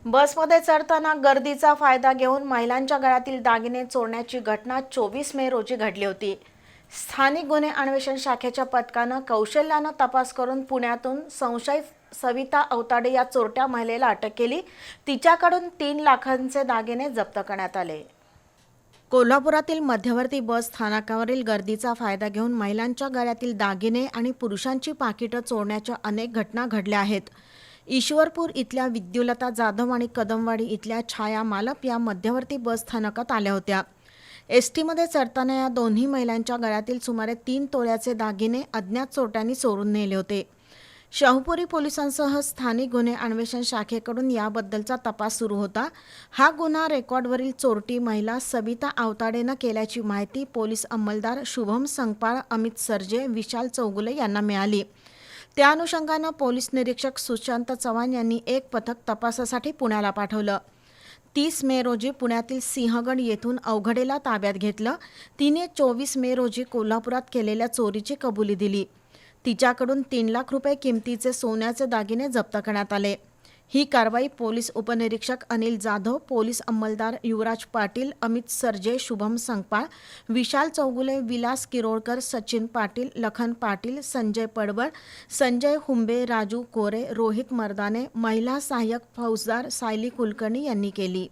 बसमध्ये चढताना गर्दीचा फायदा घेऊन महिलांच्या गळ्यातील दागिने चोरण्याची घटना 24 मे रोजी घडली होती। स्थानिक गुन्हे अन्वेषण शाखेच्या पथकानं कौशल्यानं तपास करून पुण्यातून संशयित सविता अवताडे या चोरट्या महिलेला अटक केली। तिच्याकडून 3 लाखांचे दागिने जप्त करण्यात आले। कोल्हापुरातील मध्यवर्ती बस स्थानकावरील गर्दीचा फायदा घेऊन महिलांच्या गळ्यातील दागिने आणि पुरुषांची पाकिटं चोरण्याच्या अनेक घटना घडल्या आहेत। ईश्वरपूर इथल्या विद्युलता जाधव आणि कदमवाडी इथल्या छाया मालप या मध्यवर्ती बस स्थानकात आल्या होत्या। एसटीमध्ये चढताना या दोन्ही महिलांच्या गळ्यातील सुमारे 3 तोळ्याचे दागिने अज्ञात चोरट्यांनी चोरून नेले होते। शाहूपुरी पोलिसांसह स्थानिक गुन्हे अन्वेषण शाखेकडून याबद्दलचा तपास सुरू होता। हा गुन्हा रेकॉर्डवरील चोरटी महिला सविता अवताडेनं केल्याची माहिती पोलीस अंमलदार शुभम संगपाळ, अमित सरजे, विशाल चौगुले यांना मिळाली। त्या अनुषंगानं पोलीस निरीक्षक सुशांत चव्हाण यांनी एक पथक तपासासाठी पुण्याला पाठवलं। 30 मे रोजी पुण्यातील सिंहगड येथून अवघडेला ताब्यात घेतलं। तिने 24 मे रोजी कोल्हापुरात केलेल्या चोरीची कबुली दिली। तिच्याकडून 3 लाख रुपये किमतीचे सोन्याचे दागिने जप्त करण्यात आले। ही कारवाई पोलीस उपनिरीक्षक अनिल जाधव, पोलीस अंमलदार युवराज पाटील, अमित सरजे, शुभम संगपाळ, विशाल चौगुले, विलास किरोळकर, सचिन पाटील, लखन पाटील, संजय पडवळ, संजय हुंबे, राजू कोरे, रोहित मर्दाने, महिला सहाय्यक फौजदार सायली कुलकर्णी यांनी केली।